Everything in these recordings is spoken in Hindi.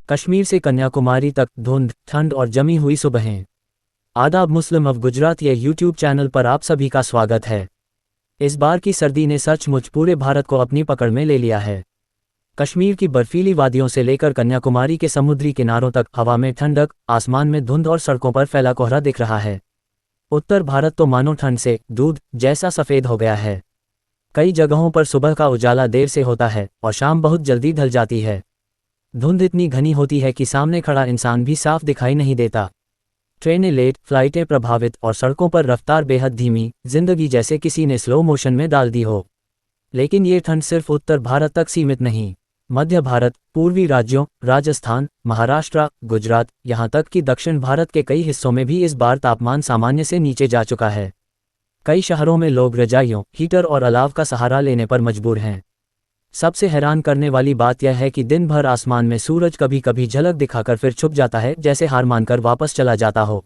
कश्मीर से कन्याकुमारी तक धुंध, ठंड और जमी हुई सुबहें। आदाब मुस्लिम ऑफ गुजरात ये यूट्यूब चैनल पर आप सभी का स्वागत है। इस बार की सर्दी ने सचमुच पूरे भारत को अपनी पकड़ में ले लिया है। कश्मीर की बर्फीली वादियों से लेकर कन्याकुमारी के समुद्री किनारों तक हवा में ठंडक, आसमान में धुंध और सड़कों पर फैला कोहरा दिख रहा है। उत्तर भारत तो मानो ठंड से दूध जैसा सफ़ेद हो गया है। कई जगहों पर सुबह का उजाला देर से होता है और शाम बहुत जल्दी ढल जाती है। धुंध इतनी घनी होती है कि सामने खड़ा इंसान भी साफ दिखाई नहीं देता। ट्रेनें लेट, फ्लाइटें प्रभावित और सड़कों पर रफ्तार बेहद धीमी, जिंदगी जैसे किसी ने स्लो मोशन में डाल दी हो। लेकिन ये ठंड सिर्फ उत्तर भारत तक सीमित नहीं। मध्य भारत, पूर्वी राज्यों, राजस्थान, महाराष्ट्र, गुजरात, यहाँ तक कि दक्षिण भारत के कई हिस्सों में भी इस बार तापमान सामान्य से नीचे जा चुका है। कई शहरों में लोग रजाइयों, हीटर और अलाव का सहारा लेने पर मजबूर हैं। सबसे हैरान करने वाली बात यह है कि दिन भर आसमान में सूरज कभी कभी झलक दिखाकर फिर छुप जाता है, जैसे हार मानकर वापस चला जाता हो।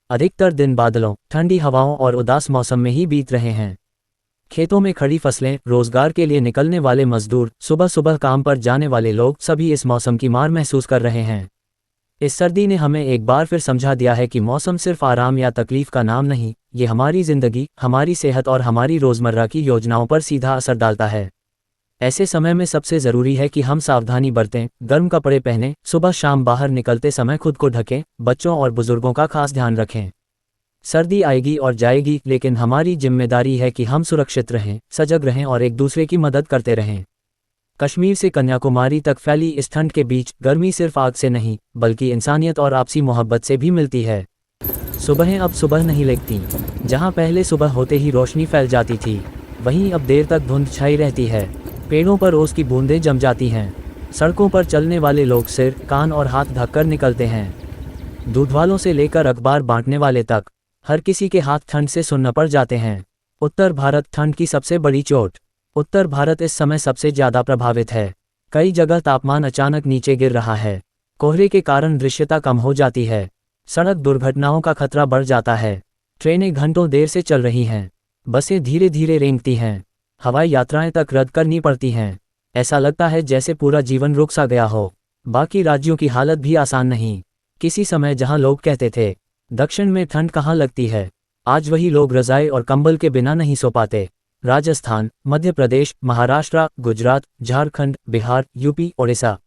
अधिकतर दिन बादलों, ठंडी हवाओं और उदास मौसम में ही बीत रहे हैं। खेतों में खड़ी फसलें, रोजगार के लिए निकलने वाले मजदूर, सुबह सुबह काम पर जाने वाले लोग सभी इस मौसम की मार महसूस कर रहे हैं। इस सर्दी ने हमें एक बार फिर समझा दिया है कि मौसम सिर्फ आराम या तकलीफ का नाम नहीं, ये हमारी जिंदगी, हमारी सेहत और हमारी रोजमर्रा की योजनाओं पर सीधा असर डालता है। ऐसे समय में सबसे ज़रूरी है कि हम सावधानी बरतें, गर्म कपड़े पहनें, सुबह शाम बाहर निकलते समय खुद को ढकें, बच्चों और बुजुर्गों का खास ध्यान रखें। सर्दी आएगी और जाएगी, लेकिन हमारी जिम्मेदारी है कि हम सुरक्षित रहें, सजग रहें और एक दूसरे की मदद करते रहें। कश्मीर से कन्याकुमारी तक फैली इस ठंड के बीच गर्मी सिर्फ आग से नहीं, बल्कि इंसानियत और आपसी मोहब्बत से भी मिलती है। सुबहें अब सुबह नहीं लगती। जहाँ पहले सुबह होते ही रोशनी फैल जाती थी, वहीं अब देर तक धुंध छाई रहती है। पेड़ों पर ओस की बूंदें जम जाती हैं। सड़कों पर चलने वाले लोग सिर, कान और हाथ ढककर निकलते हैं। दूध वालों से लेकर अखबार बांटने वाले तक, हर किसी के हाथ ठंड से सुन्न पड़ जाते हैं। उत्तर भारत ठंड की सबसे बड़ी चोट। उत्तर भारत इस समय सबसे ज़्यादा प्रभावित है। कई जगह तापमान अचानक नीचे गिर रहा है। कोहरे के कारण दृश्यता कम हो जाती है। सड़क दुर्घटनाओं का खतरा बढ़ जाता है। ट्रेनें घंटों देर से चल रही हैं। बसें धीरे धीरे रेंगती हैं। हवाई यात्राएं तक रद्द करनी पड़ती हैं। ऐसा लगता है जैसे पूरा जीवन रुक सा गया हो। बाकी राज्यों की हालत भी आसान नहीं। किसी समय जहां लोग कहते थे दक्षिण में ठंड कहाँ लगती है, आज वही लोग रज़ाई और कंबल के बिना नहीं सो पाते। राजस्थान, मध्य प्रदेश, महाराष्ट्र, गुजरात, झारखंड, बिहार, यूपी, ओडिशा,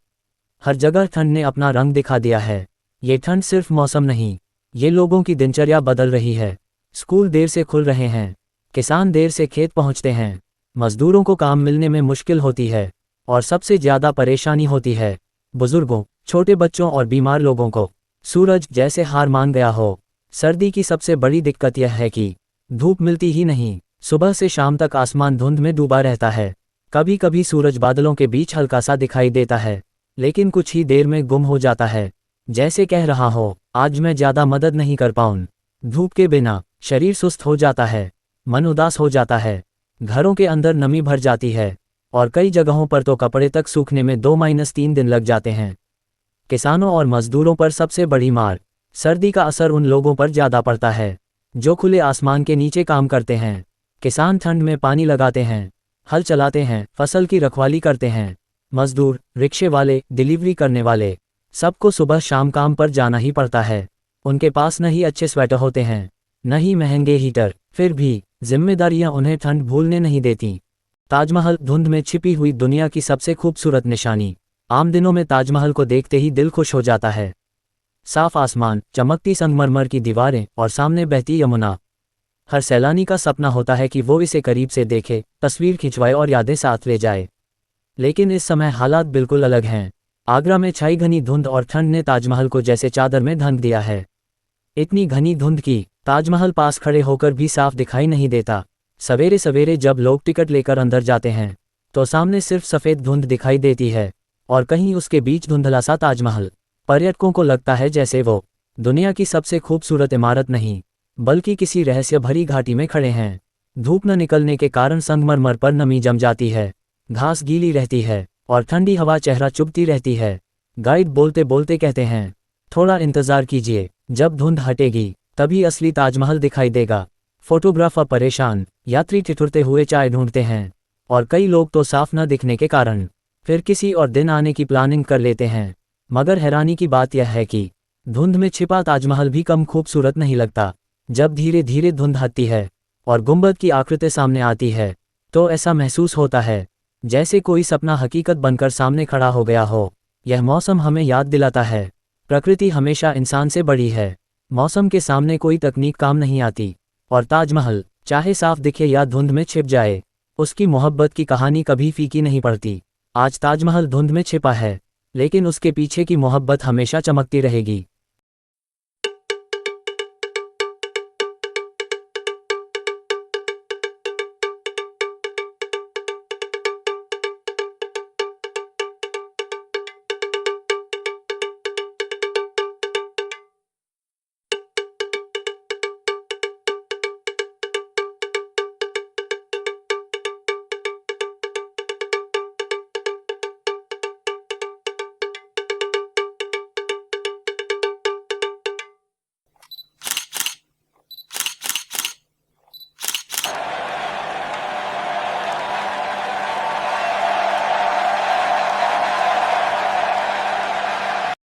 हर जगह ठंड ने अपना रंग दिखा दिया है। ये ठंड सिर्फ मौसम नहीं, ये लोगों की दिनचर्या बदल रही है। स्कूल देर से खुल रहे हैं, किसान देर से खेत पहुंचते हैं, मजदूरों को काम मिलने में मुश्किल होती है और सबसे ज़्यादा परेशानी होती है बुजुर्गों, छोटे बच्चों और बीमार लोगों को। सूरज जैसे हार मान गया हो। सर्दी की सबसे बड़ी दिक्कत यह है कि धूप मिलती ही नहीं। सुबह से शाम तक आसमान धुंध में डूबा रहता है। कभी कभी सूरज बादलों के बीच हल्का सा दिखाई देता है, लेकिन कुछ ही देर में गुम हो जाता है, जैसे कह रहा हो आज मैं ज़्यादा मदद नहीं कर पाऊँ। धूप के बिना शरीर सुस्त हो जाता है, मन उदास हो जाता है, घरों के अंदर नमी भर जाती है और कई जगहों पर तो कपड़े तक सूखने में 2-3 दिन लग जाते हैं। किसानों और मजदूरों पर सबसे बड़ी मार। सर्दी का असर उन लोगों पर ज़्यादा पड़ता है जो खुले आसमान के नीचे काम करते हैं। किसान ठंड में पानी लगाते हैं, हल चलाते हैं, फसल की रखवाली करते हैं। मजदूर, रिक्शे वाले, डिलीवरी करने वाले, सबको सुबह शाम काम पर जाना ही पड़ता है। उनके पास न ही अच्छे स्वेटर होते हैं, न ही महंगे हीटर, फिर भी जिम्मेदारियां उन्हें ठंड भूलने नहीं देती। ताजमहल धुंध में छिपी हुई दुनिया की सबसे खूबसूरत निशानी। आम दिनों में ताजमहल को देखते ही दिल खुश हो जाता है। साफ आसमान, चमकती संगमरमर की दीवारें और सामने बहती यमुना। हर सैलानी का सपना होता है कि वो इसे करीब से देखे, तस्वीर खिंचवाए और यादें साथ ले जाए। लेकिन इस समय हालात बिल्कुल अलग हैं। आगरा में छाई घनी धुंध और ठंड ने ताजमहल को जैसे चादर में ढक दिया है। इतनी घनी धुंध की ताजमहल पास खड़े होकर भी साफ दिखाई नहीं देता। सवेरे सवेरे जब लोग टिकट लेकर अंदर जाते हैं तो सामने सिर्फ सफ़ेद धुंध दिखाई देती है और कहीं उसके बीच धुंधला सा ताजमहल। पर्यटकों को लगता है जैसे वो दुनिया की सबसे खूबसूरत इमारत नहीं, बल्कि किसी रहस्य भरी घाटी में खड़े हैं। धूप न निकलने के कारण संगमरमर पर नमी जम जाती है, घास गीली रहती है और ठंडी हवा चेहरा चुभती रहती है। गाइड बोलते बोलते कहते हैं थोड़ा इंतज़ार कीजिए, जब धुंध हटेगी तभी असली ताजमहल दिखाई देगा। फोटोग्राफर परेशान, यात्री ठिठुरते हुए चाय ढूंढते हैं और कई लोग तो साफ न दिखने के कारण फिर किसी और दिन आने की प्लानिंग कर लेते हैं। मगर हैरानी की बात यह है कि धुंध में छिपा ताजमहल भी कम खूबसूरत नहीं लगता। जब धीरे धीरे धुंध हटती है और गुंबद की आकृति सामने आती है तो ऐसा महसूस होता है जैसे कोई सपना हकीकत बनकर सामने खड़ा हो गया हो। यह मौसम हमें याद दिलाता है, प्रकृति हमेशा इंसान से बड़ी है। मौसम के सामने कोई तकनीक काम नहीं आती, और ताजमहल चाहे साफ दिखे या धुंध में छिप जाए, उसकी मोहब्बत की कहानी कभी फीकी नहीं पड़ती। आज ताजमहल धुंध में छिपा है, लेकिन उसके पीछे की मोहब्बत हमेशा चमकती रहेगी।